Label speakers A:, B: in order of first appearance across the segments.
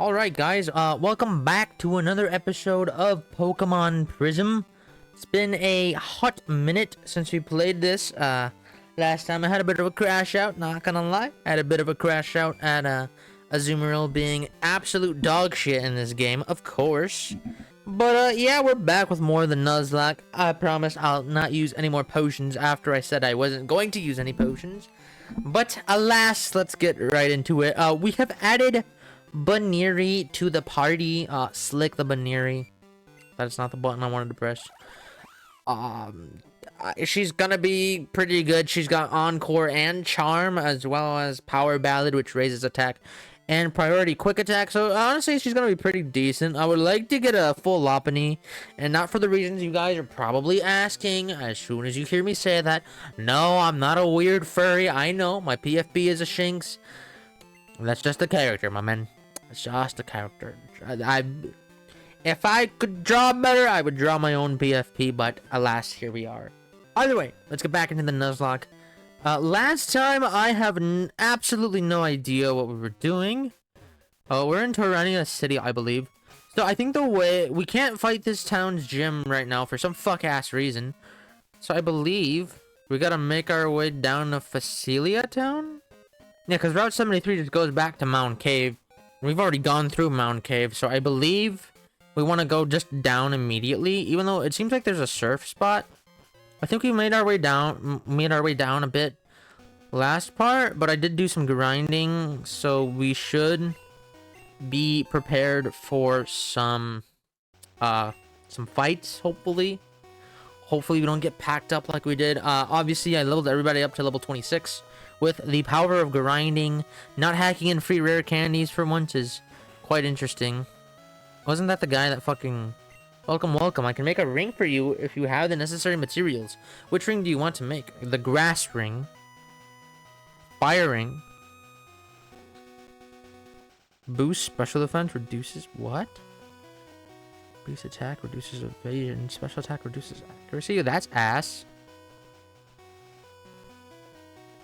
A: Alright guys, welcome back to another episode of Pokemon Prism. It's been a hot minute since we played this. Last time I had a bit of a crash out, not gonna lie. I had a bit of a crash out at Azumarill being absolute dog shit in this game, of course. But yeah, we're back with more of the Nuzlocke. I promise I'll not use any more potions after I said I wasn't going to use any potions. But alas, let's get right into it. We have added Baneri to the party. Slick the Baneri. That's not the button I wanted to press. She's gonna be pretty good. She's got Encore and Charm, as well as Power Ballad, which raises attack and priority quick attack. So honestly, she's gonna be pretty decent. I would like to get a full Lopunny, and not for the reasons you guys are probably asking as soon as you hear me say that. No, I'm not a weird furry. I know my PFP is a Shinx. That's just a character, my man. It's just a character. If I could draw better, I would draw my own PFP, but alas, here we are. Either way, let's get back into the Nuzlocke. Last time, I have absolutely no idea what we were doing. We're in Torania City, I believe. So I think the way... We can't fight this town's gym right now for some fuck-ass reason. So I believe we gotta make our way down to Facilia Town? Yeah, because Route 73 just goes back to Mound Cave. We've already gone through Mound Cave, so I believe we want to go just down immediately, even though it seems like there's a surf spot. I think we made our way down a bit last part, but I did do some grinding, so we should be prepared for some fights, hopefully. Hopefully we don't get packed up like we did. Obviously, I leveled everybody up to level 26. With the power of grinding, not hacking in free rare candies for once is quite interesting. Wasn't that the guy that fucking... Welcome. I can make a ring for you if you have the necessary materials. Which ring do you want to make? The grass ring. Fire ring. Boost special defense reduces... What? Boost attack reduces evasion. Special attack reduces accuracy. That's ass.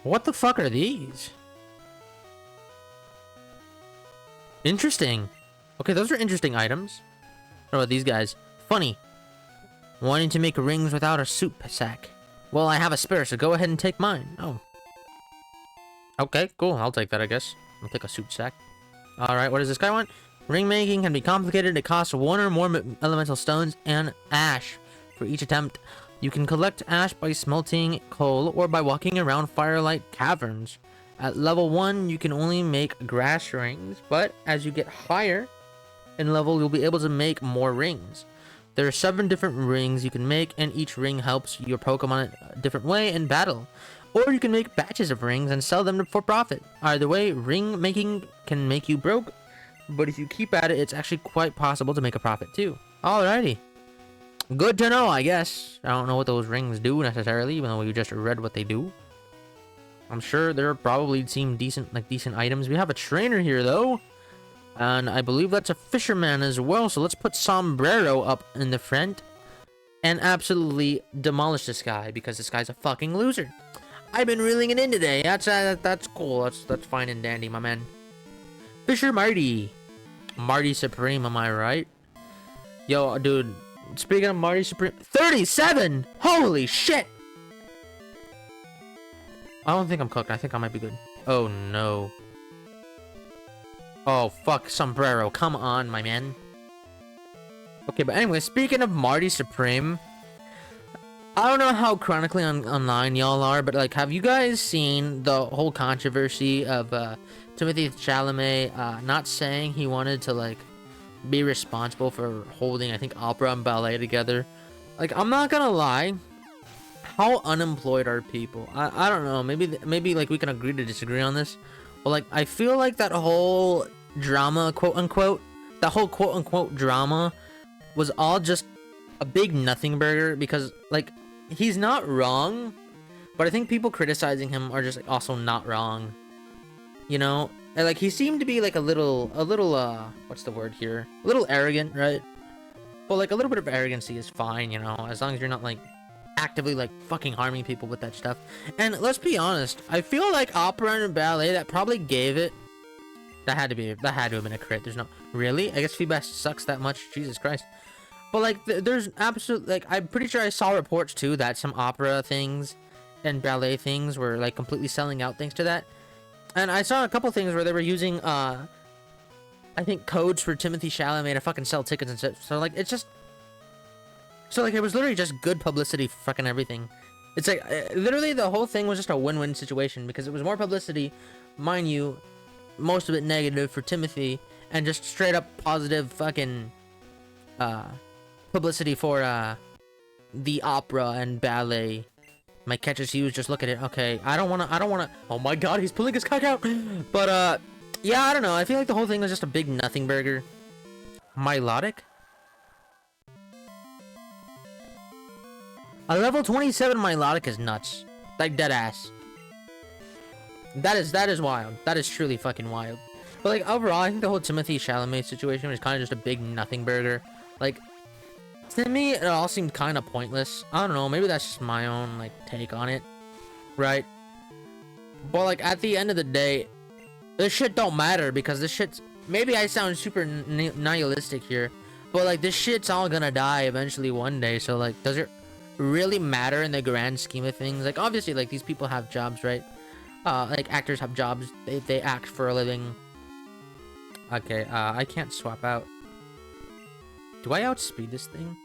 A: What the fuck are these? Interesting. Okay, those are interesting items. What about these guys? Funny. Wanting to make rings without a soup sack. Well, I have a spare, so go ahead and take mine. Oh. Okay, cool. I'll take that, I guess. I'll take a soup sack. Alright, what does this guy want? Ring making can be complicated. It costs one or more elemental stones and ash for each attempt. You can collect ash by smelting coal or by walking around firelight caverns. At level 1, you can only make grass rings, but as you get higher in level, you'll be able to make more rings. There are 7 different rings you can make, and each ring helps your Pokemon a different way in battle. Or you can make batches of rings and sell them for profit. Either way, ring making can make you broke, but if you keep at it, it's actually quite possible to make a profit too. Alrighty. Good to know, I guess. I don't know what those rings do necessarily, even though we just read what they do. I'm sure there probably seem decent items. We have a trainer here, though. And I believe that's a fisherman as well. So let's put Sombrero up in the front. And absolutely demolish this guy, because this guy's a fucking loser. I've been reeling it in today. That's cool. That's fine and dandy, my man. Fisher Marty. Marty Supreme, am I right? Yo, dude. Speaking of Marty Supreme, 37! Holy shit! I don't think I'm cooked. I think I might be good. Oh no. Oh fuck, Sombrero. Come on, my man. Okay, but anyway, speaking of Marty Supreme, I don't know how chronically online y'all are, but like, have you guys seen the whole controversy of Timothy Chalamet not saying he wanted to like be responsible for holding, I think, opera and ballet together? Like, I'm not gonna lie, how unemployed are people? I don't know, maybe like we can agree to disagree on this, but like, I feel like that whole drama, quote unquote, that whole quote unquote drama was all just a big nothing burger, because like, he's not wrong, but I think people criticizing him are just like also not wrong, you know? And like, he seemed to be like a little what's the word here, a little arrogant, right? But like, a little bit of arrogancy is fine, you know, as long as you're not like actively like fucking harming people with that stuff. And let's be honest, I feel like opera and ballet, that probably gave it That had to have been a crit. There's no... Really? I guess feedback sucks that much. Jesus Christ. But, like, there's absolute... Like, I'm pretty sure I saw reports, too, that some opera things and ballet things were, like, completely selling out thanks to that. And I saw a couple things where they were using, I think codes for Timothy Chalamet to fucking sell tickets and stuff. So, like, it's just... So, like, it was literally just good publicity for fucking everything. It's like, literally the whole thing was just a win-win situation because it was more publicity, mind you, most of it negative for Timothy, and just straight up positive fucking, publicity for, the opera and ballet. My catch is huge, just look at it. Okay, I don't wanna, oh my god, he's pulling his cock out! But, yeah, I don't know, I feel like the whole thing was just a big nothing burger. Milotic? A level 27 Milotic is nuts. Like, dead ass. That is wild. That is truly fucking wild. But, like, overall, I think the whole Timothy Chalamet situation was kind of just a big nothing burger. Like, to me, it all seemed kind of pointless. I don't know, maybe that's just my own, like, take on it. Right? But, like, at the end of the day, this shit don't matter because this shit's... Maybe I sound super nihilistic here, but, like, this shit's all gonna die eventually one day, so, like, does it really matter in the grand scheme of things? Like, obviously, like, these people have jobs, right? Like, actors have jobs. They act for a living. Okay, I can't swap out. Do I outspeed this thing?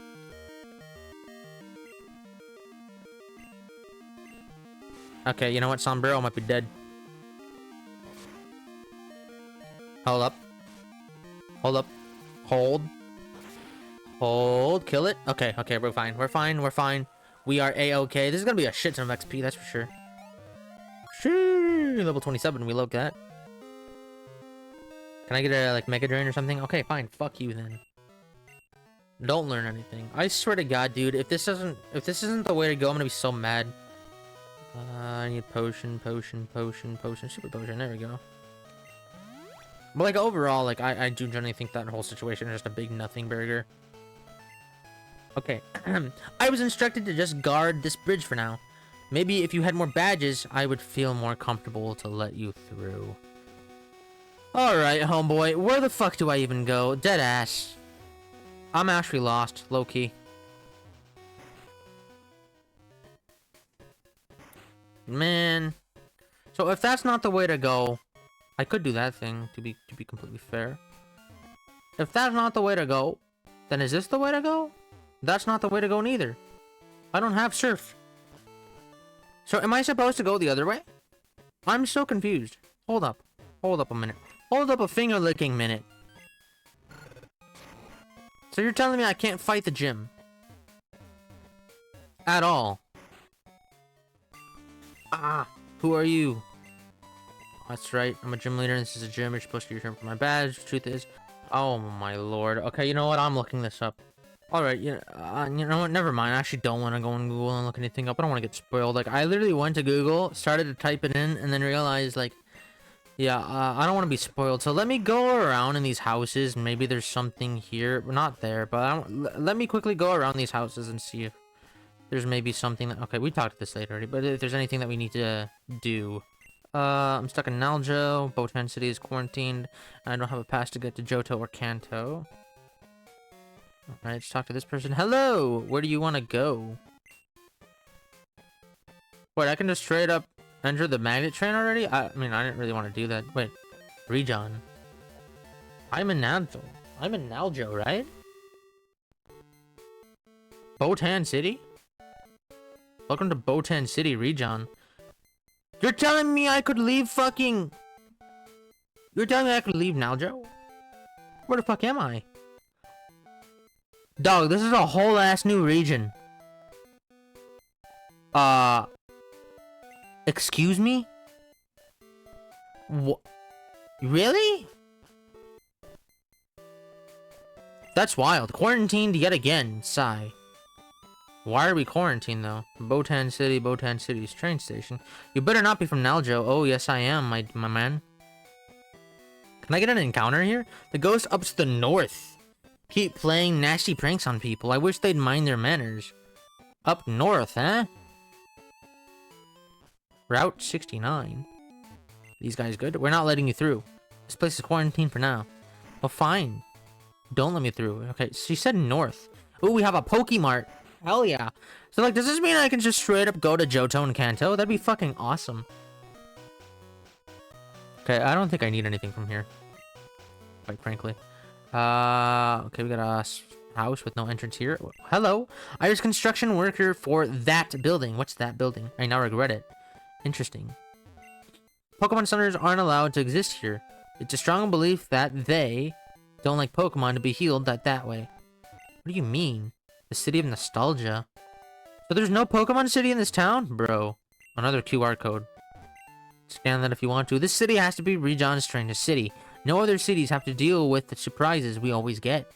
A: Okay, you know what? Sombrero might be dead. Hold up. Hold up. Hold. Hold. Kill it. Okay, okay, we're fine. We're fine. We're fine. We are A-okay. This is gonna be a shit ton of XP, that's for sure. Sure. Level 27, we look that. Can I get a, like, Mega Drain or something? Okay, fine. Fuck you, then. Don't learn anything. I swear to God, dude, if this isn't the way to go, I'm gonna be so mad. I need potion, potion, potion, potion, super potion. There we go. But, like, overall, like, I do generally think that whole situation is just a big nothing burger. Okay. I was instructed to just guard this bridge for now. Maybe if you had more badges, I would feel more comfortable to let you through. Alright, homeboy. Where the fuck do I even go? Dead ass. I'm actually lost, low-key. Man. So if that's not the way to go, I could do that thing, to be completely fair. If that's not the way to go, then is this the way to go? That's not the way to go neither. I don't have surf. So am I supposed to go the other way? I'm so confused. Hold up. Hold up a minute. Hold up a finger-licking minute. So you're telling me I can't fight the gym? At all? Ah, who are you? That's right, I'm a gym leader and this is a gym. You're supposed to return for my badge. Truth is... Oh my lord. Okay, you know what? I'm looking this up. Alright, you know what? Never mind. I actually don't want to go on Google and look anything up. I don't want to get spoiled. Like, I literally went to Google, started to type it in, and then realized, like... Yeah, I don't want to be spoiled. So let me go around in these houses. Maybe there's something here. Not there, but let me quickly go around these houses and see if there's maybe something that... Okay, we talked this later already, but if there's anything that we need to do... I'm stuck in Naljo. Botan City is quarantined. I don't have a pass to get to Johto or Kanto. Alright, let's talk to this person. Hello! Where do you want to go? Wait, I can just straight up enter the magnet train already? I mean, I didn't really want to do that. Wait. Rijon. I'm in Naljo. I'm in Naljo, right? Botan City? Welcome to Botan City, Rijon. You're telling me I could leave fucking... You're telling me I could leave Naljo? Where the fuck am I? Dog, this is a whole ass new region. Excuse me? What? Really? That's wild. Quarantined yet again. Sigh. Why are we quarantined, though? Botan City's train station. You better not be from Naljo. Oh, yes, I am, my man. Can I get an encounter here? The ghost up to the north. Keep playing nasty pranks on people. I wish they'd mind their manners. Up north, huh? Route 69. These guys good? We're not letting you through. This place is quarantined for now. Well, fine. Don't let me through. Okay, she said north. Ooh, we have a Pokemart. Hell yeah. So, like, does this mean I can just straight up go to Johto and Kanto? That'd be fucking awesome. Okay, I don't think I need anything from here. Quite frankly. Okay, we got a house with no entrance here. Hello. I was construction worker for that building. What's that building? I now regret it. Interesting. Pokemon centers aren't allowed to exist here. It's a strong belief that they don't like Pokemon to be healed that way. What do you mean? The city of nostalgia. So there's no Pokemon city in this town? Bro. Another QR code. Scan that if you want to. This city has to be Rijon's strangest city. No other cities have to deal with the surprises we always get.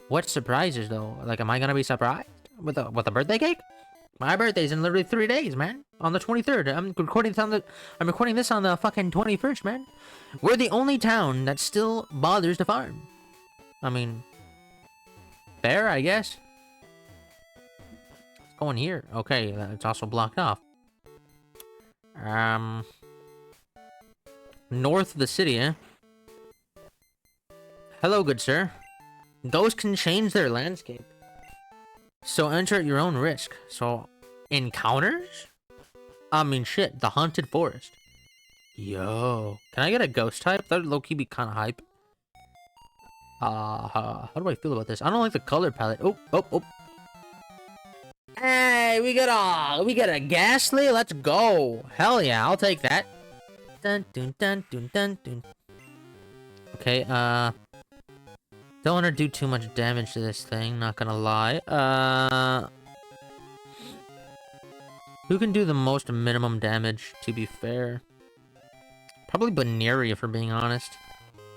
A: What surprises, though? Like, am I gonna be surprised? With a birthday cake? My birthday's in literally 3 days, man. On the 23rd. I'm recording this on the fucking 21st, man. We're the only town that still bothers to farm. I mean, fair, I guess. What's going here? Okay, it's also blocked off. North of the city, eh? Hello, good sir. Ghosts can change their landscape. So enter at your own risk. So, encounters? I mean, shit, the haunted forest. Yo. Can I get a ghost type? That'd low-key be kind of hype. How do I feel about this? I don't like the color palette. Oh. Hey, we got a Ghastly. Let's go. Hell yeah, I'll take that. Dun dun dun dun dun dun. Okay, don't want to do too much damage to this thing, not gonna lie. Who can do the most minimum damage, to be fair? Probably Baneri, if we're being honest.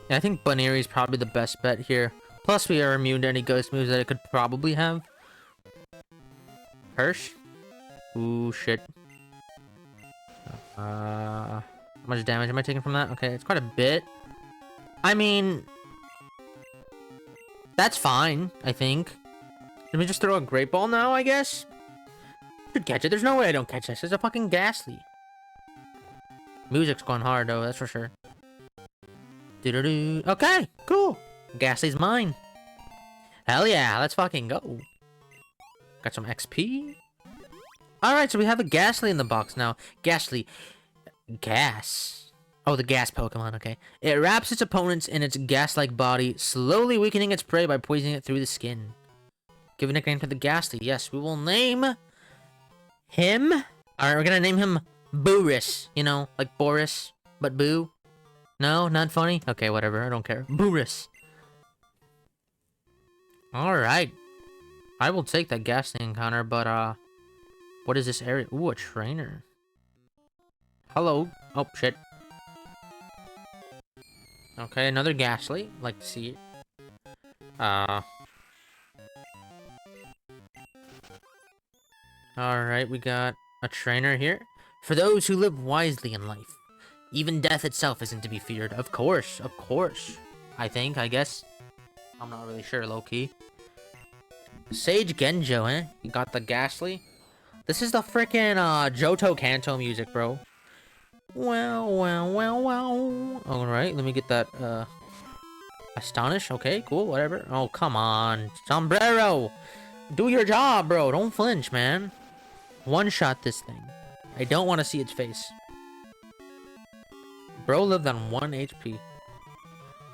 A: Yeah, I think Baneri is probably the best bet here. Plus, we are immune to any ghost moves that it could probably have. Hirsch? Ooh, shit. How much damage am I taking from that? Okay, it's quite a bit. I mean, that's fine, I think. Let me just throw a Great Ball now, I guess? Should catch it. There's no way I don't catch this. It's a fucking Ghastly. Music's going hard, though, that's for sure. Doo-doo-doo. Okay, cool. Ghastly's mine. Hell yeah, let's fucking go. Got some XP. Alright, so we have a Ghastly in the box now. Ghastly. Gas. Oh, the gas Pokemon, okay. It wraps its opponents in its gas-like body, slowly weakening its prey by poisoning it through the skin. Give a nickname to the Ghastly. Yes, we will name him. Alright, we're gonna name him Boris. You know, like Boris, but Boo. No, not funny? Okay, whatever, I don't care. Boris. Alright. I will take that Ghastly encounter, but, what is this area? Ooh, a trainer. Hello. Oh, shit. Okay, another Ghastly. Like to see it. Alright, we got a trainer here. For those who live wisely in life, even death itself isn't to be feared. Of course. I guess. I'm not really sure, low-key. Sage Genjo, eh? You got the Ghastly? This is the frickin' Johto Kanto music, bro. Well. Alright, let me get that, Astonish. Okay, cool, whatever. Oh, come on. Sombrero! Do your job, bro. Don't flinch, man. One-shot this thing. I don't want to see its face. Bro lived on 1 HP.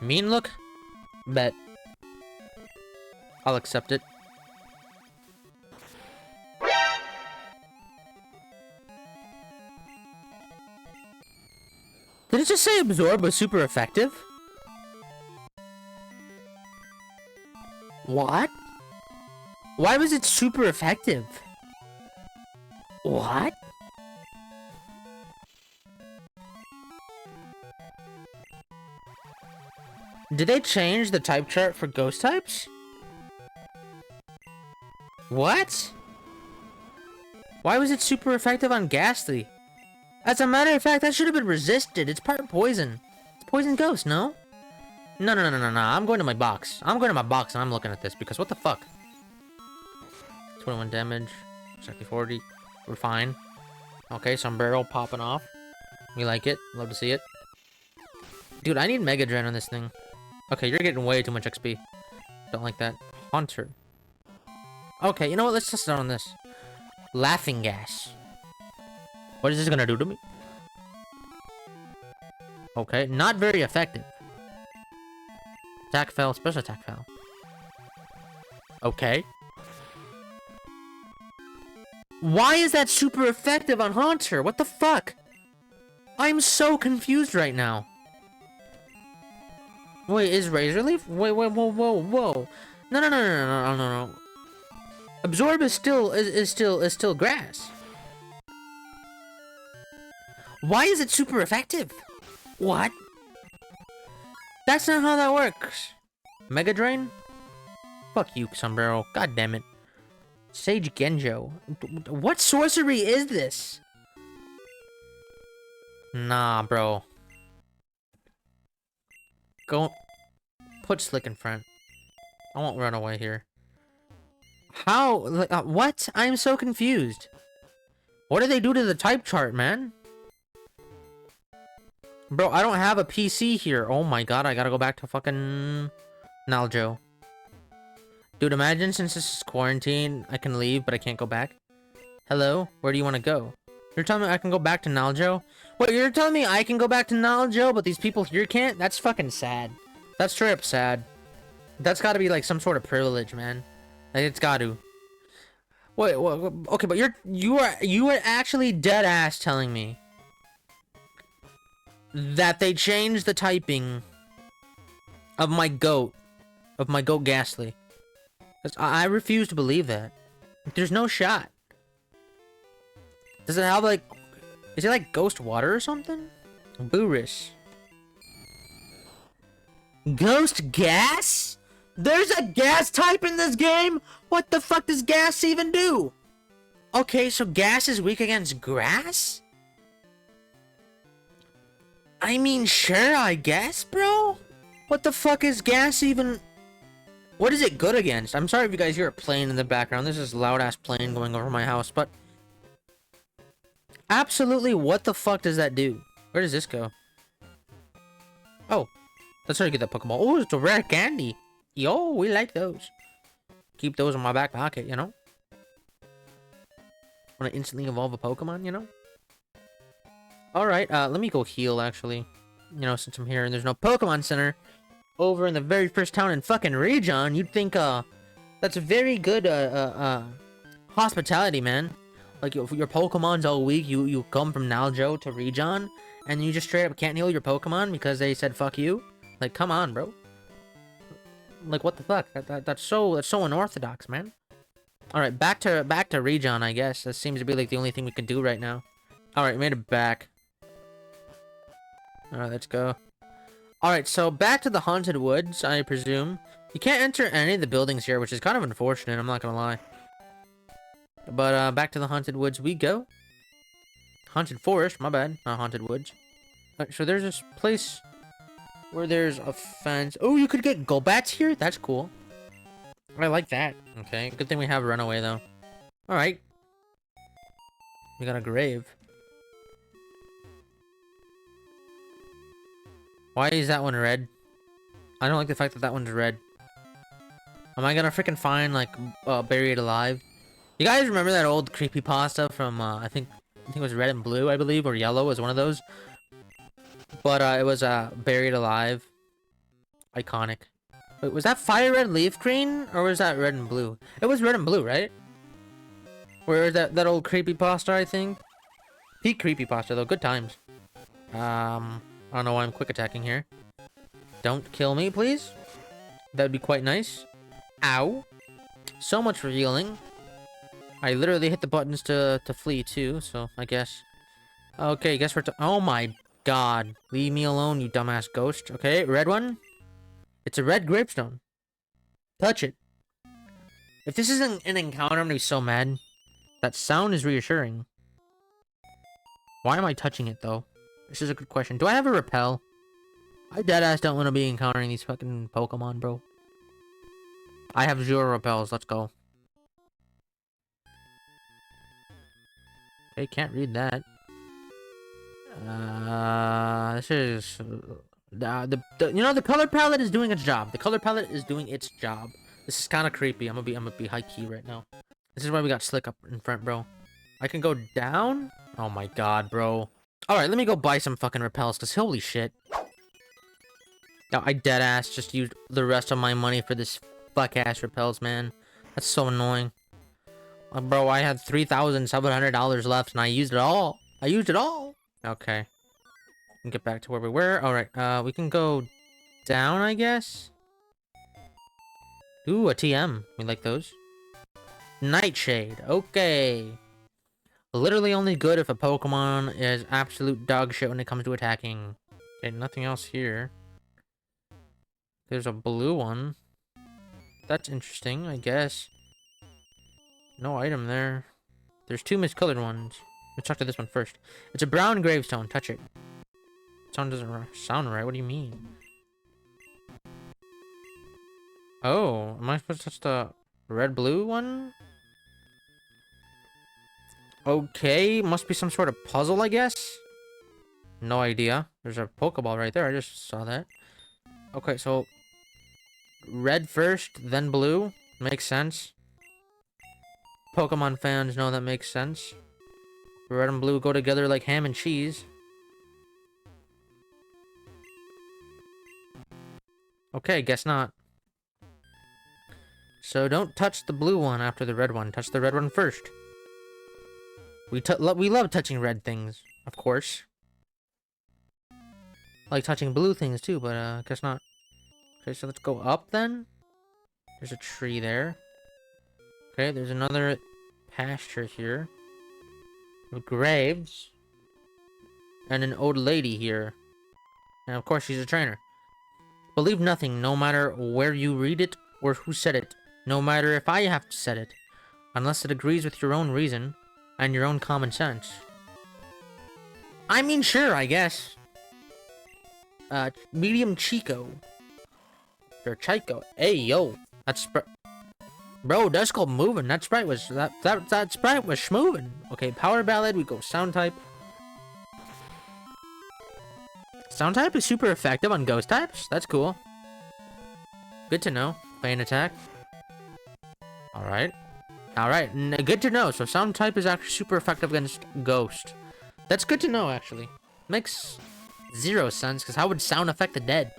A: Mean look? Bet. I'll accept it. Did it just say Absorb was super effective? What? Why was it super effective? What? Did they change the type chart for ghost types? What? Why was it super effective on Ghastly? As a matter of fact, that should have been resisted. It's part poison. It's poison ghost, no? No. I'm going to my box. I'm going to my box and I'm looking at this because what the fuck? 21 damage. Exactly 40. We're fine. Okay, Sombrero popping off. We like it. Love to see it. Dude, I need Mega Drain on this thing. Okay, you're getting way too much XP. Don't like that. Haunter. Okay, you know what? Let's test it on this. Laughing Gas. What is this gonna do to me? Okay, not very effective. Attack fail, special attack fail. Okay. Why is that super effective on Haunter? What the fuck? I'm so confused right now. Wait, is Razor Leaf? Wait, whoa. No. Absorb is still grass. Why is it super effective? What? That's not how that works. Mega Drain? Fuck you, Sombrero. God damn it. Sage Genjo. What sorcery is this? Nah, bro. Go. Put Slick in front. I won't run away here. How? What? I'm so confused. What did they do to the type chart, man? Bro, I don't have a PC here. Oh my god, I gotta go back to fucking Naljo. Dude, imagine since this is quarantine, I can leave, but I can't go back. Hello? Where do you want to go? You're telling me I can go back to Naljo? Wait, you're telling me I can go back to Naljo, but these people here can't? That's fucking sad. That's straight up sad. That's gotta be like some sort of privilege, man. Like, it's gotta. Wait, okay, but you are actually dead ass telling me that they changed the typing of my goat Ghastly. I refuse to believe that. There's no shot. Does it have like, is it like ghost water or something? Boorish. Ghost gas? There's a gas type in this game? What the fuck does gas even do? Okay, so gas is weak against grass? I mean, sure, I guess, bro? What the fuck is gas even... What is it good against? I'm sorry if you guys hear a plane in the background. This is a loud-ass plane going over my house, but... Absolutely, what the fuck does that do? Where does this go? Oh. Let's try to get that Pokeball. Oh, it's a rare candy. Yo, we like those. Keep those in my back pocket, you know? Want to instantly evolve a Pokemon, you know? Alright, let me go heal, actually. You know, since I'm here and there's no Pokemon Center over in the very first town in fucking Rijon, you'd think, that's a very good, hospitality, man. Like, if your Pokemon's all weak, you come from Naljo to Rijon, and you just straight up can't heal your Pokemon because they said fuck you? Like, come on, bro. Like, what the fuck? That's so unorthodox, man. Alright, back to Rijon, I guess. That seems to be, like, the only thing we can do right now. Alright, made it back. Alright, let's go. Alright, so back to the Haunted Woods, I presume. You can't enter any of the buildings here, which is kind of unfortunate, I'm not gonna lie. But, back to the Haunted Woods we go. Haunted Forest, my bad. Not Haunted Woods. Alright, so there's this place where there's a fence. Oh, you could get Golbats here? That's cool. I like that. Okay, good thing we have Runaway, though. Alright. We got a grave. Why is that one red? I don't like the fact that that one's red. Am I gonna freaking find, like, Buried Alive? You guys remember that old creepypasta from, I think it was Red and Blue, I believe, or Yellow was one of those? But, it was, Buried Alive. Iconic. Wait, was that Fire Red Leaf Green? Or was that Red and Blue? It was Red and Blue, right? Where is that old creepypasta, I think? Peak creepypasta, though. Good times. I don't know why I'm quick attacking here. Don't kill me, please. That'd be quite nice. Ow. So much for healing. I literally hit the buttons to flee, too, so I guess. Okay, guess we're oh my god. Leave me alone, you dumbass ghost. Okay, red one. It's a red gravestone. Touch it. If this isn't an encounter, I'm gonna be so mad. That sound is reassuring. Why am I touching it, though? This is a good question. Do I have a repel? I deadass don't want to be encountering these fucking Pokemon, bro. I have 0 repels. Let's go. Okay, can't read that. This is You know, the color palette is doing its job. The color palette is doing its job. This is kind of creepy. I'm gonna be high key right now. This is why we got Slick up in front, bro. I can go down? Oh my god, bro. Alright, let me go buy some fucking repels, because holy shit. Now, I deadass just used the rest of my money for this fuck-ass repels, man. That's so annoying. Bro, I had $3,700 left, and I used it all. I used it all. Okay. We can get back to where we were. Alright, we can go down, I guess? Ooh, a TM. We like those. Nightshade. Okay. Literally only good if a Pokemon is absolute dog shit when it comes to attacking. Okay, nothing else here. There's a blue one. That's interesting, I guess. No item there. There's two miscolored ones. Let's talk to this one first. It's a brown gravestone. Touch it. Sound doesn't sound right. What do you mean? Oh, am I supposed to touch the red-blue one? Okay, must be some sort of puzzle, I guess? No idea. There's a Pokeball right there. I just saw that. Okay, so red first, then blue. Makes sense. Pokemon fans know that makes sense. Red and blue go together like ham and cheese. Okay, guess not. So don't touch the blue one after the red one. Touch the red one first. We love touching red things, of course. Like touching blue things too, but guess not. Okay, so let's go up then. There's a tree there. Okay, there's another pasture here. With graves. And an old lady here. And of course she's a trainer. Believe nothing, no matter where you read it or who said it. No matter if I have said it. Unless it agrees with your own reason. And your own common sense. I mean, sure, I guess. Medium Chico. Or Chico. Hey, yo. That's bro, that's called moving. That sprite was that sprite was schmoving. Okay, power ballad, we go sound type. Sound type is super effective on ghost types. That's cool. Good to know. Play attack. Alright. Alright, good to know. So sound type is actually super effective against ghost. That's good to know, actually. Makes zero sense, because how would sound affect the dead?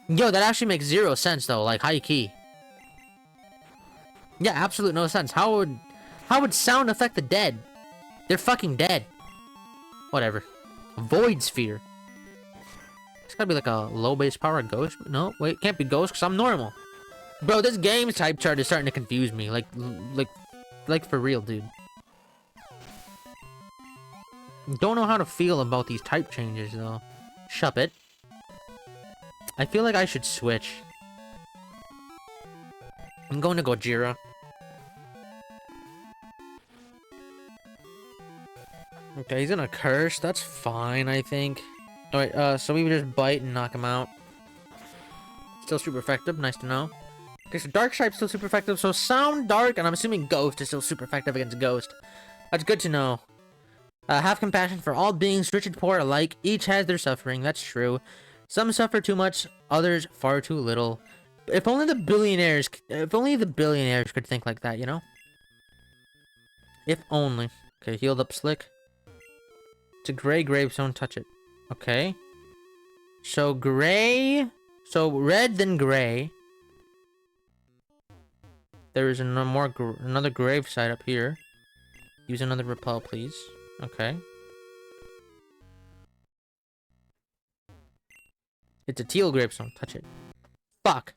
A: Yo, that actually makes zero sense, though. Like, high key. Yeah, absolute no sense. How would sound affect the dead? They're fucking dead. Whatever. Void Sphere. It's gotta be like a low base power ghost. No, wait, can't be ghost, because I'm normal. Bro, this game's type chart is starting to confuse me. Like for real, dude. Don't know how to feel about these type changes, though. Shuppet. I feel like I should switch. I'm going to Gojira. Okay, he's gonna curse. That's fine, I think. Alright, so we would just bite and knock him out. Still super effective. Nice to know. Okay, so Dark Stripe's still super effective. So Sound, Dark, and I'm assuming Ghost is still super effective against Ghost. That's good to know. Have compassion for all beings, rich and poor alike. Each has their suffering. That's true. Some suffer too much, others far too little. If only the billionaires could think like that, you know? If only. Okay, healed up Slick. It's a gray gravestone. Touch it. Okay. So gray. So red then gray. There is another grave site up here. Use another repel, please. Okay. It's a teal gravestone. Touch it. Fuck.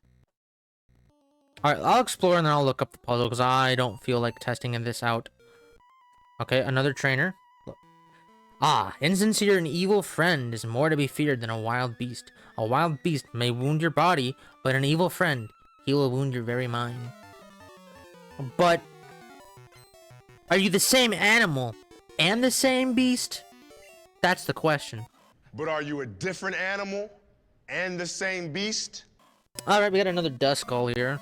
A: Alright, I'll explore and then I'll look up the puzzle because I don't feel like testing this out. Okay, another trainer. Ah, insincere and evil friend is more to be feared than a wild beast. A wild beast may wound your body, but an evil friend, he will wound your very mind. But are you the same animal and the same beast? That's the question.
B: But are you a different animal and the same beast?
A: Alright, we got another Duskull here.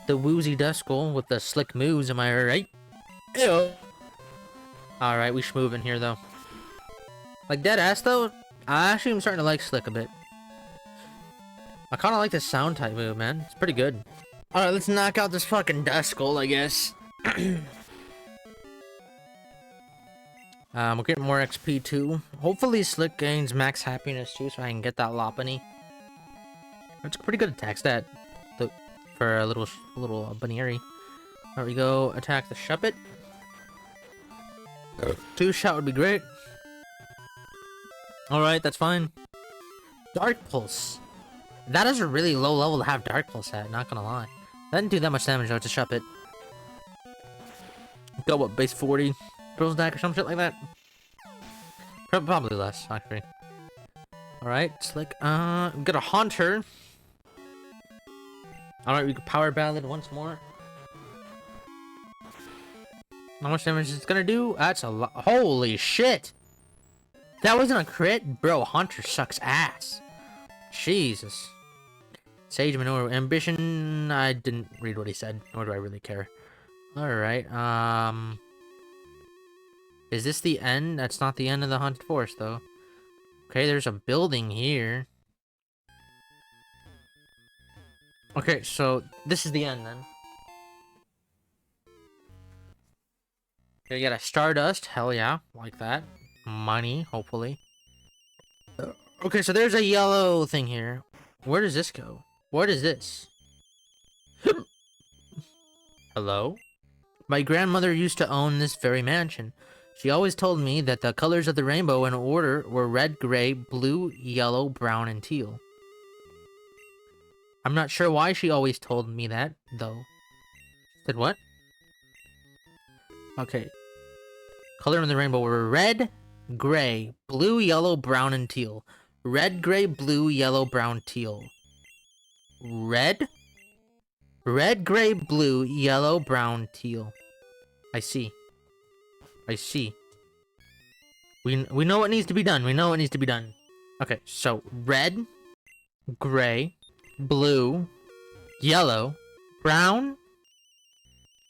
A: The woozy Duskull with the slick moves, am I right? Ew. Alright, we schmoovin' here though. Like deadass though, I actually am starting to like Slick a bit. I kind of like this sound type move, man. It's pretty good. Alright, let's knock out this fucking Duskull, I guess. We'll get more XP too. Hopefully Slick gains max happiness too, so I can get that Lopunny. It's a pretty good attack stat for a little Bunnyary. There we go. Attack the Shuppet. 2-shot would be great. Alright, that's fine. Dark Pulse. That is a really low level to have Dark Pulse at, not gonna lie. That didn't do that much damage though, it's a Shuppet. Go what, base 40? Pearl Stack or some shit like that? Probably less, actually. Alright, Slick. We got a Haunter. Alright, we can Power Ballad once more. How much damage is it gonna do? That's a lot. Holy shit! That wasn't a crit? Bro, Haunter sucks ass. Jesus. Sage Manure. Ambition. I didn't read what he said, nor do I really care. Alright, is this the end? That's not the end of the Haunted Forest, though. Okay, there's a building here. Okay, so this is the end, then. Okay, you got a Stardust. Hell yeah, like that. Money, hopefully. Okay, so there's a yellow thing here. Where does this go? What is this? Hello? My grandmother used to own this very mansion. She always told me that the colors of the rainbow in order were red, gray, blue, yellow, brown, and teal. I'm not sure why she always told me that, though. Said what? Okay. Color in the rainbow were red, gray, blue, yellow, brown, and teal. Red, gray, blue, yellow, brown, teal. Red? Red, gray, blue, yellow, brown, teal. I see. I see. We know what needs to be done. We know what needs to be done. Okay, so red, gray, blue, yellow, brown,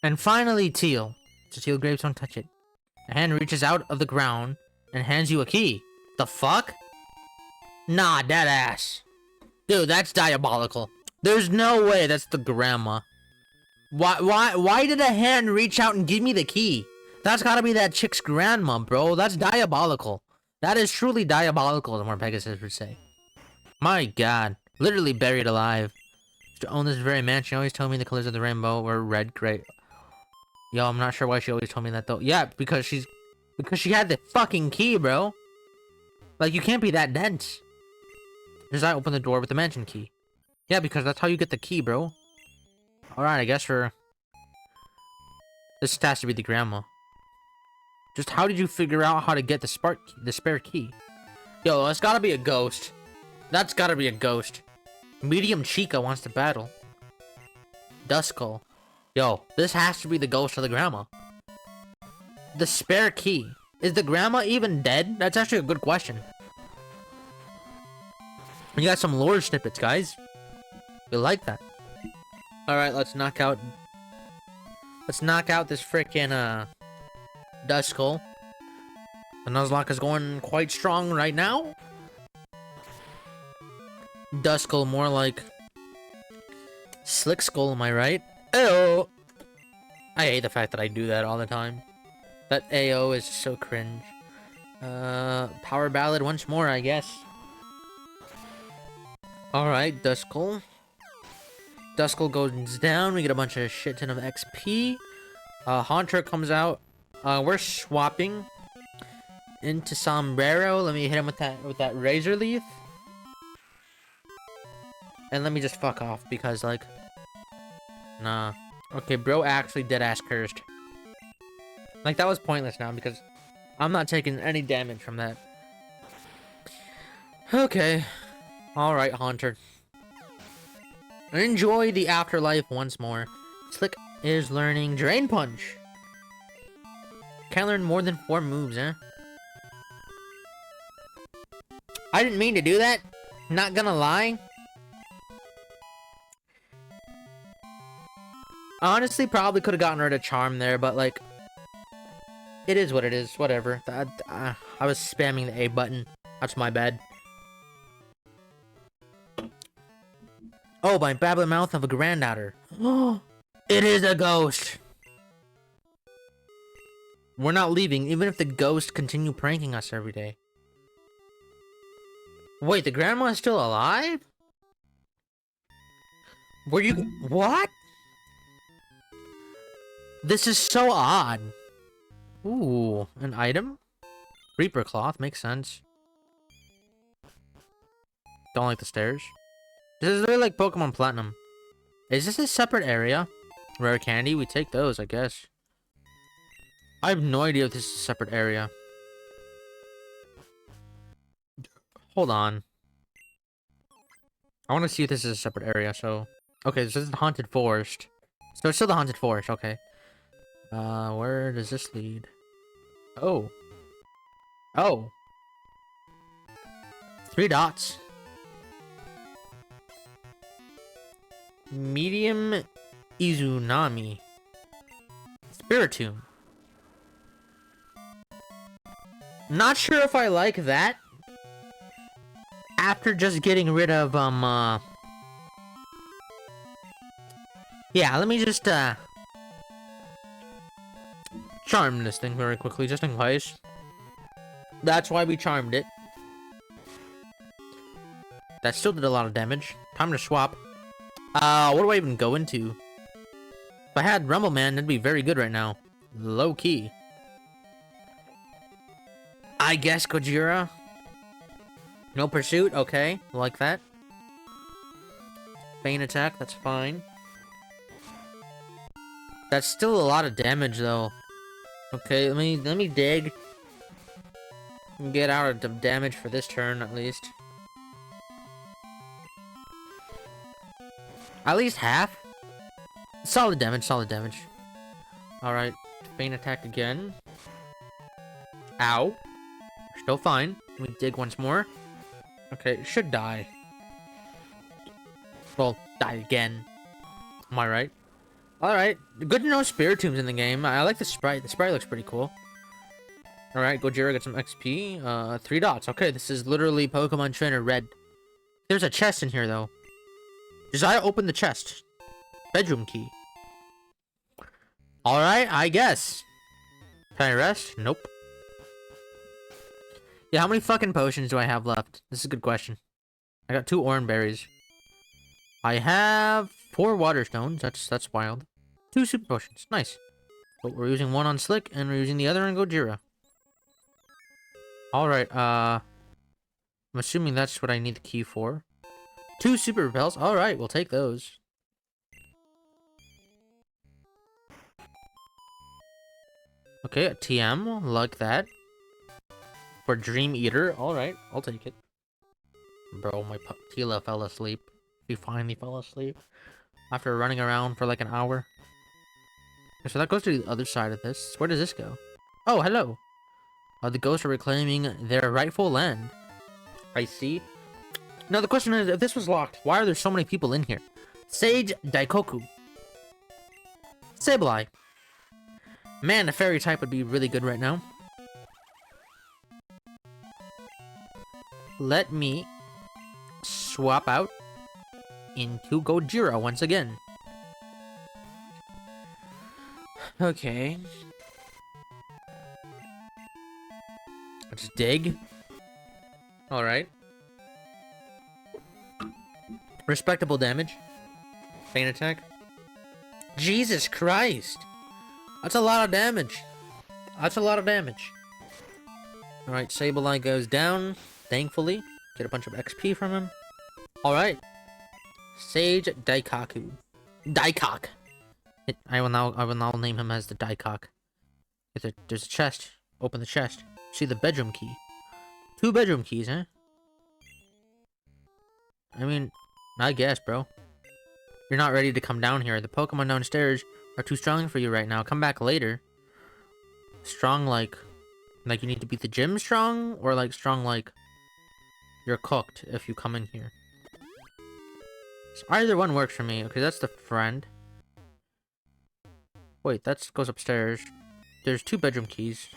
A: and finally teal. So teal grapes, don't touch it. A hand reaches out of the ground and hands you a key. The fuck? Nah, dead ass. Dude, that's diabolical. There's no way that's the grandma. Why did a hand reach out and give me the key? That's gotta be that chick's grandma, bro. That's diabolical. That is truly diabolical, the more Pegasus would say. My god. Literally buried alive. To own this very mansion, she always told me the colors of the rainbow were red, gray. Yo, I'm not sure why she always told me that, though. Yeah, because she had the fucking key, bro. Like, you can't be that dense. Does I open the door with the mansion key? Yeah, because that's how you get the key, bro. Alright, I guess this has to be the grandma. Just how did you figure out how to get the spare key? Yo, that's gotta be a ghost. That's gotta be a ghost. Medium Chica wants to battle. Duskull. Yo, this has to be the ghost of the grandma. The spare key. Is the grandma even dead? That's actually a good question. You got some lore snippets, guys. We like that. Alright, let's knock out this frickin' Duskull. The Nuzlocke is going quite strong right now. Duskull more like Slick Skull, am I right? Ayo! I hate the fact that I do that all the time. That AO is so cringe. Power Ballad once more, I guess. Alright, Duskull. Duskull goes down, we get a bunch of shit ton of XP. Haunter comes out. We're swapping into Sombrero. Let me hit him with that Razor Leaf. And let me just fuck off, because, like... Nah. Okay, bro actually deadass cursed. Like, that was pointless now, because I'm not taking any damage from that. Okay. Alright, Haunter. Enjoy the afterlife once more. Slick is learning Drain Punch. Can't learn more than 4 moves, huh? I didn't mean to do that. Not gonna lie. Honestly, probably could have gotten rid of Charm there, but, like... It is what it is. Whatever. I was spamming the A button. That's my bad. Oh, by babbling mouth of a granddaughter. It is a ghost. We're not leaving, even if the ghosts continue pranking us every day. Wait, the grandma is still alive? Were you... What? This is so odd. Ooh, an item? Reaper cloth, makes sense. Don't like the stairs. This is really like Pokemon Platinum. Is this a separate area? Rare candy, we take those, I guess. I have no idea if this is a separate area. Hold on. I want to see if this is a separate area, so... Okay, this is the Haunted Forest. So it's still the Haunted Forest, okay. Where does this lead? Oh. Oh. 3 dots. Medium Izunami. Spiritomb. Not sure if I like that. After just getting rid of, yeah, let me just, charm this thing very quickly, just in case. That's why we charmed it. That still did a lot of damage. Time to swap. What do I even go into? If I had Rumble Man, that'd be very good right now. Low key. I guess Gojira. No pursuit, okay. Like that. Feint attack, that's fine. That's still a lot of damage though. Okay, let me dig. Get out of damage for this turn at least. At least half. Solid damage, solid damage. Alright, feint attack again. Ow. Still fine. Let me dig once more. Okay, should die. Well, die again. Am I right? Alright, good to know Spiritomb's in the game. I like the sprite. The sprite looks pretty cool. Alright, Gojira got some XP. 3 dots. Okay, this is literally Pokemon Trainer Red. There's a chest in here, though. Desire open the chest. Bedroom key. Alright, I guess. Can I rest? Nope. Yeah, how many fucking potions do I have left? This is a good question. I got 2 orange berries. I have 4 water stones. That's wild. 2 super potions. Nice. But we're using 1 on Slick, and we're using the other on Gojira. Alright, I'm assuming that's what I need the key for. 2 super repels. Alright, we'll take those. Okay, a TM. Like that. For Dream Eater. Alright, I'll take it. Bro, my Tila fell asleep. He finally fell asleep. After running around for like an hour. Okay, so that goes to the other side of this. Where does this go? Oh, hello. The ghosts are reclaiming their rightful land. I see. Now the question is, if this was locked, why are there so many people in here? Sage Daikoku. Sableye. Man, a fairy type would be really good right now. Let me swap out into Gojira once again. Okay. Let's dig. Alright. Respectable damage. Feint attack. Jesus Christ! That's a lot of damage. That's a lot of damage. Alright, Sableye goes down. Thankfully. Get a bunch of XP from him. Alright. Sage Daikaku. Daikok. I will now name him as the Daikok. There's a chest. Open the chest. See the bedroom key. 2 bedroom keys, huh? I mean, I guess, bro. You're not ready to come down here. The Pokemon downstairs are too strong for you right now. Come back later. Strong like you need to beat the gym strong? Or like strong like you're cooked if you come in here? So either one works for me. Okay, that's the friend. Wait, that goes upstairs. There's 2 bedroom keys.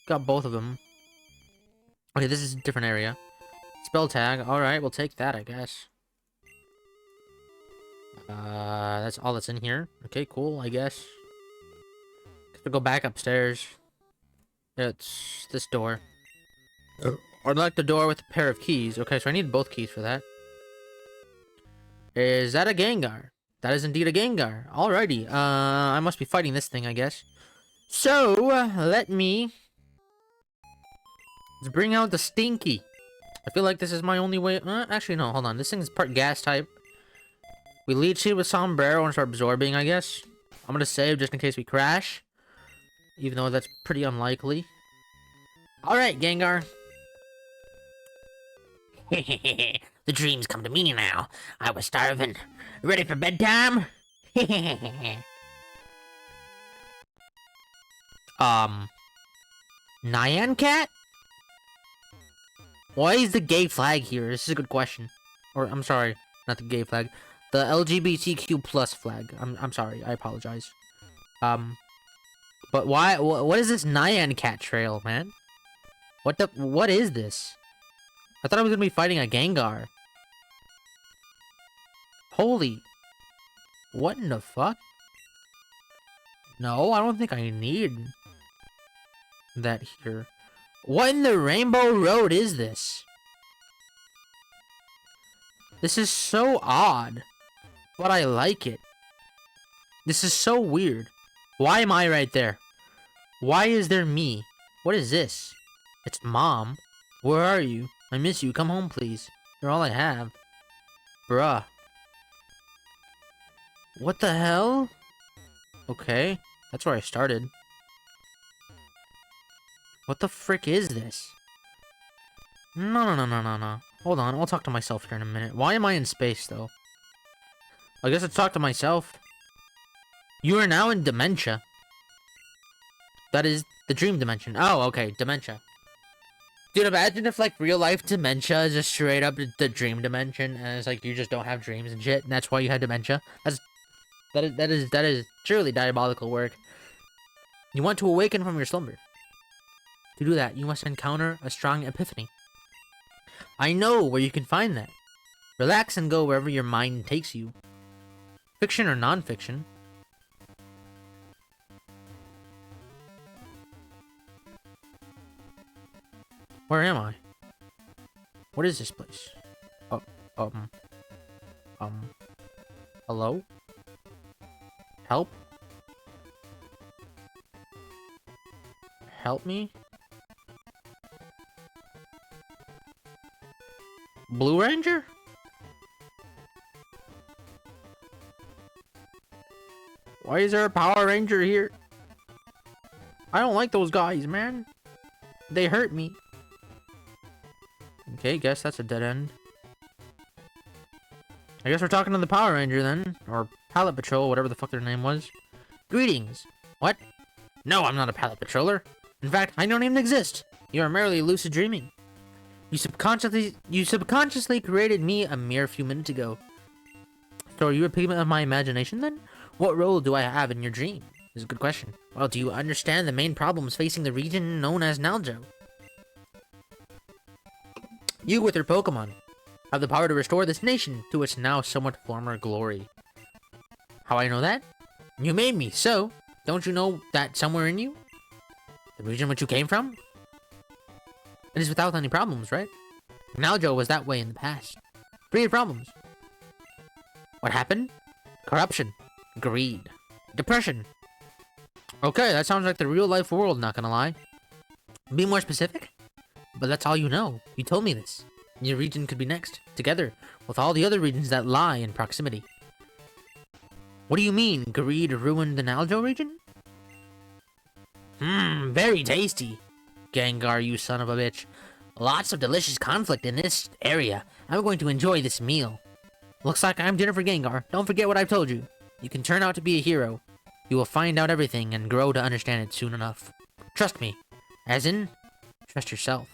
A: Got both of them. Okay, this is a different area. Spell tag. Alright, we'll take that, I guess. That's all that's in here. Okay, cool, I guess. We'll go back upstairs. It's this door. Unlock the door with a pair of keys. Okay, so I need both keys for that. Is that a Gengar? That is indeed a Gengar. Alrighty. I must be fighting this thing, I guess. So, let me... Let's bring out the Stinky. I feel like this is my only way... actually, no, hold on. This thing is part gas type. We lead seed with Sombrero and start absorbing, I guess. I'm gonna save just in case we crash. Even though that's pretty unlikely. Alright, Gengar.
C: The dreams come to me now. I was starving. Ready for bedtime?
A: Nyan Cat? Why is the gay flag here? This is a good question. Or, I'm sorry, not the gay flag. The LGBTQ plus flag. I'm sorry, I apologize. But why, what is this Nyan Cat trail, man? What is this? I thought I was gonna be fighting a Gengar. Holy. What in the fuck? No, I don't think I need that here. What in the Rainbow Road is this? This is so odd, but I like it. This is so weird. Why am I right there? Why is there me? What is this? It's Mom. Where are you? I miss you. Come home, please. You're all I have. Bruh. What the hell? Okay, that's where I started. What the frick is this? No. Hold on, I'll talk to myself here in a minute. Why am I in space, though? I guess let's talk to myself. You are now in dementia. That is the dream dimension. Oh, okay, dementia. Dude, imagine if, like, real-life dementia is just straight up the dream dimension, and it's like you just don't have dreams and shit, and that's why you had dementia. That is truly diabolical work. You want to awaken from your slumber. To do that, you must encounter a strong epiphany. I know where you can find that. Relax and go wherever your mind takes you. Fiction or non-fiction. Where am I? What is this place? Hello? Help? Help me? Blue Ranger? Why is there a Power Ranger here? I don't like those guys, man. They hurt me. Okay, guess that's a dead end. I guess we're talking to the Power Ranger then. Or Pallet Patrol, whatever the fuck their name was. Greetings. What? No, I'm not a Pallet Patroller. In fact, I don't even exist. You are merely lucid dreaming. You subconsciously created me a mere few minutes ago. So are you a pigment of my imagination then? What role do I have in your dream? This is a good question. Well, do you understand the main problems facing the region known as Naljo? You with your Pokemon have the power to restore this nation to its now somewhat former glory. How I know that? You made me, so don't you know that somewhere in you? The region which you came from? It is without any problems, right? Naljo was that way in the past. Free of problems. What happened? Corruption. Greed. Depression. Okay, that sounds like the real-life world, not gonna lie. Be more specific? But that's all you know. You told me this. Your region could be next, together, with all the other regions that lie in proximity. What do you mean, greed ruined the Naljo region? Very tasty. Gengar, you son of a bitch. Lots of delicious conflict in this area. I'm going to enjoy this meal. Looks like I'm dinner for Gengar. Don't forget what I've told you. You can turn out to be a hero. You will find out everything and grow to understand it soon enough. Trust me. As in, trust yourself.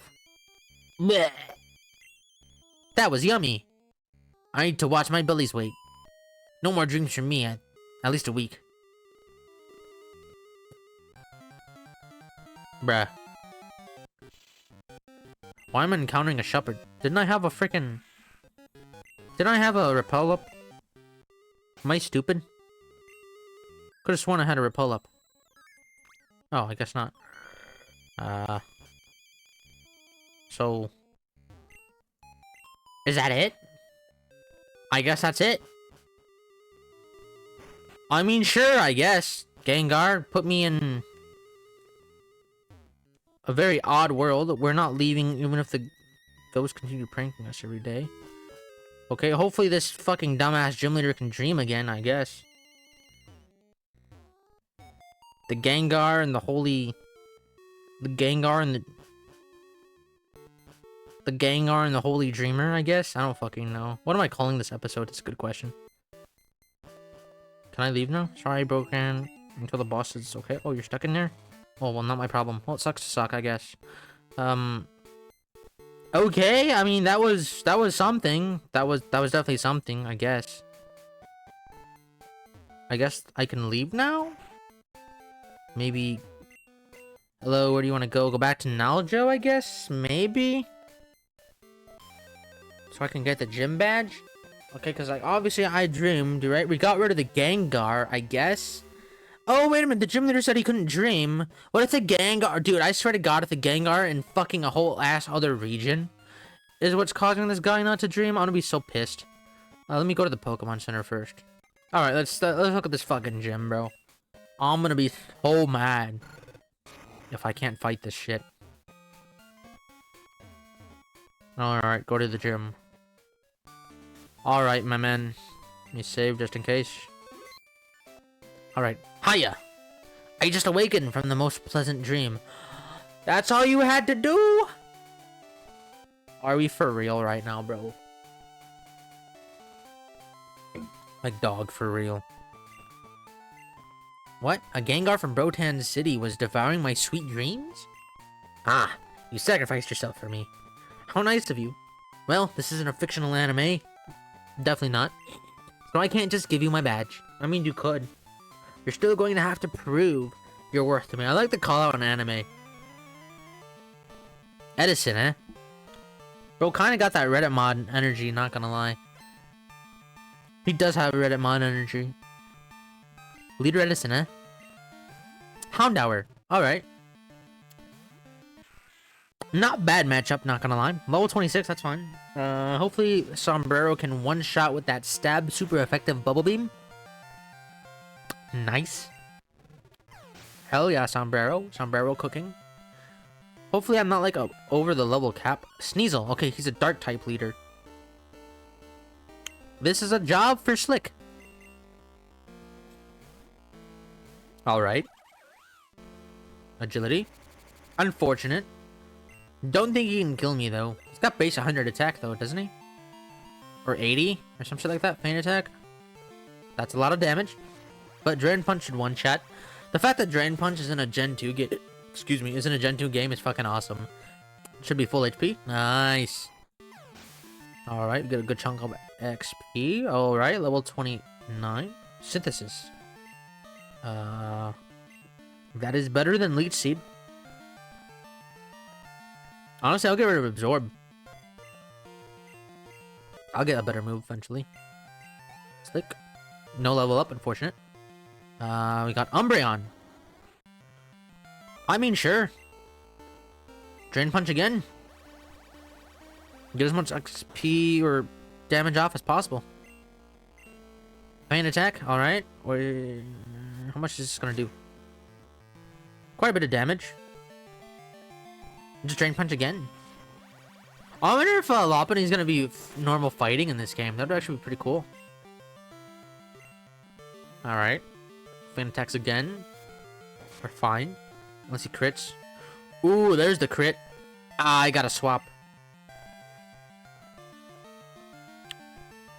A: Blech. That was yummy. I need to watch my belly's weight. No more dreams from me at least a week. Bruh. Why am I encountering a shepherd? Didn't I have a repel up? Am I stupid? Could've sworn I had a repel up. Oh, I guess not. So... Is that it? I guess that's it. I mean, sure, I guess. Gengar, put me in... a very odd world. We're not leaving even if the ghosts continue pranking us every day. Okay, hopefully this fucking dumbass gym leader can dream again, I guess. The Gengar and the holy... The Gengar and the... The Gengar and the Holy Dreamer, I guess? I don't fucking know. What am I calling this episode? It's a good question. Can I leave now? Sorry, broken. Until the boss is okay. Oh, you're stuck in there? Oh, well, not my problem. Well, it sucks to suck, I guess. Okay, I mean, that was something. That was definitely something, I guess. I guess I can leave now? Maybe... Hello, where do you want to go? Go back to Naljo, I guess? Maybe? So I can get the gym badge? Okay, because, like, obviously I dreamed, right? We got rid of the Gengar, I guess? Oh, wait a minute. The gym leader said he couldn't dream. What if the Gengar... Dude, I swear to God, if the Gengar and fucking a whole ass other region is what's causing this guy not to dream, I'm gonna be so pissed. Let me go to the Pokemon Center first. Alright, let's look at this fucking gym, bro. I'm gonna be so mad if I can't fight this shit. Alright, go to the gym. Alright, my man. Let me save just in case. Alright. Hiya! I just awakened from the most pleasant dream. That's all you had to do? Are we for real right now, bro? Like dog for real. What? A Gengar from Brotan City was devouring my sweet dreams? Ah, you sacrificed yourself for me. How nice of you. Well, this isn't a fictional anime. Definitely not. So I can't just give you my badge. I mean, you could. You're still going to have to prove your worth to me. I like the call out on anime. Edison, eh? Bro, kinda got that Reddit mod energy, not gonna lie. He does have Reddit mod energy. Leader Edison, eh? Houndour. Alright. Not bad matchup, not gonna lie. Level 26, that's fine. Hopefully Sombrero can one-shot with that stab super effective bubble beam. Nice. Hell yeah, Sombrero. Sombrero cooking. Hopefully I'm not like over the level cap. Sneasel. Okay, he's a dark type leader. This is a job for Slick. Alright. Agility. Unfortunate. Don't think he can kill me though. He's got base 100 attack though, doesn't he? Or 80? Or some shit like that. Feint attack. That's a lot of damage. But Drain Punch should one-shot. The fact that Drain Punch is in a Gen 2 game... Excuse me, is in a Gen 2 game is fucking awesome. Should be full HP. Nice. Alright, we get a good chunk of XP. Alright, level 29. Synthesis. That is better than Leech Seed. Honestly, I'll get rid of Absorb. I'll get a better move eventually. Slick. No level up, unfortunate. We got Umbreon. I mean, sure. Drain Punch again. Get as much XP or damage off as possible. Feint attack, alright. How much is this gonna do? Quite a bit of damage. Just Drain Punch again. I wonder if Lopunny's gonna be normal fighting in this game. That would actually be pretty cool. Alright. Feint attacks again. We're fine. Unless he crits. Ooh, there's the crit. Ah, I gotta swap.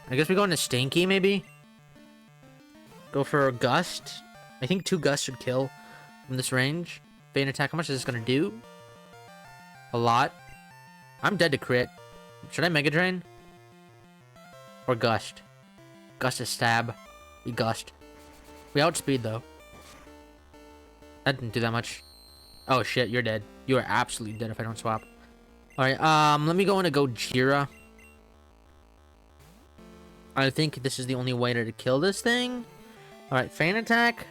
A: I guess we go into Stinky, maybe? Go for a Gust. I think 2 Gusts should kill from this range. Feint attack, how much is this gonna do? A lot. I'm dead to crit. Should I Mega Drain? Or Gust? Gust is stab. We Gust. We outspeed, though. That didn't do that much. Oh shit, you're dead. You are absolutely dead if I don't swap. Alright, let me go into Gojira. I think this is the only way to kill this thing. Alright, Fan Attack.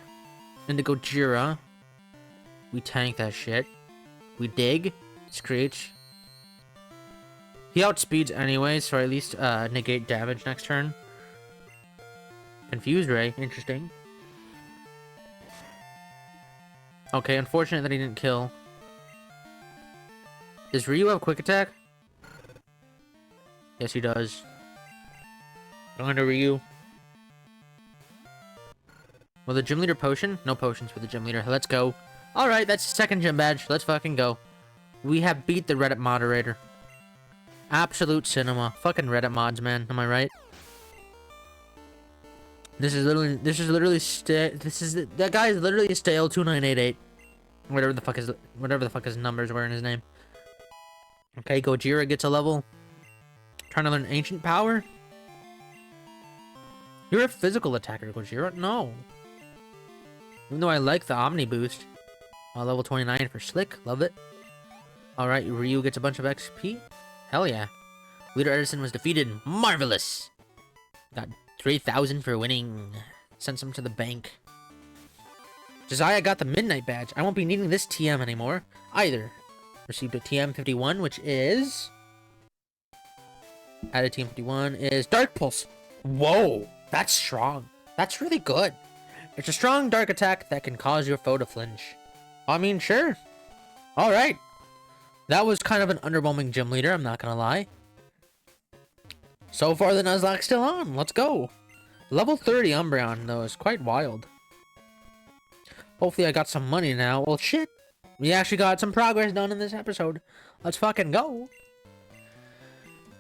A: Into Gojira. We tank that shit. We dig. Screech. He outspeeds anyway, so at least negate damage next turn. Confuse Ray. Interesting. Okay, unfortunate that he didn't kill. Does Ryu have Quick Attack? Yes, he does. Going to Ryu. Will the Gym Leader potion? No potions for the Gym Leader. Let's go. Alright, that's the second gym badge. Let's fucking go. We have beat the Reddit moderator. Absolute cinema. Fucking Reddit mods, man. Am I right? That guy is literally stale 2988. Whatever the fuck his numbers were in his name. Okay, Gojira gets a level. Trying to learn Ancient Power? You're a physical attacker, Gojira? No. Even though I like the Omni boost. Level 29 for Slick. Love it. Alright, Ryu gets a bunch of XP. Hell yeah. Leader Edison was defeated. Marvelous! Got 3,000 for winning. Sent some to the bank. Josiah got the Midnight Badge. I won't be needing this TM anymore. Either. Received a TM 51, which is... Added TM 51 is Dark Pulse. Whoa! That's strong. That's really good. It's a strong dark attack that can cause your foe to flinch. I mean, sure. Alright. That was kind of an underwhelming gym leader, I'm not gonna lie. So far, the Nuzlocke's still on. Let's go. Level 30 Umbreon, though, is quite wild. Hopefully I got some money now. Well, shit. We actually got some progress done in this episode. Let's fucking go.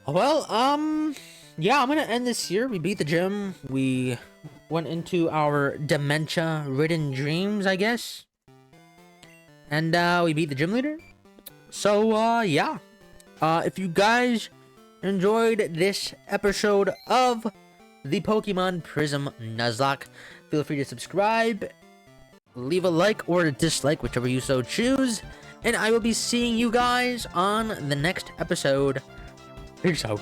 A: Well, yeah, I'm gonna end this here. We beat the gym. We went into our dementia-ridden dreams, I guess. And, we beat the gym leader. So, yeah. If you guys enjoyed this episode of the Pokemon Prism Nuzlocke, feel free to subscribe, leave a like or a dislike, whichever you so choose, and I will be seeing you guys on the next episode. Peace out.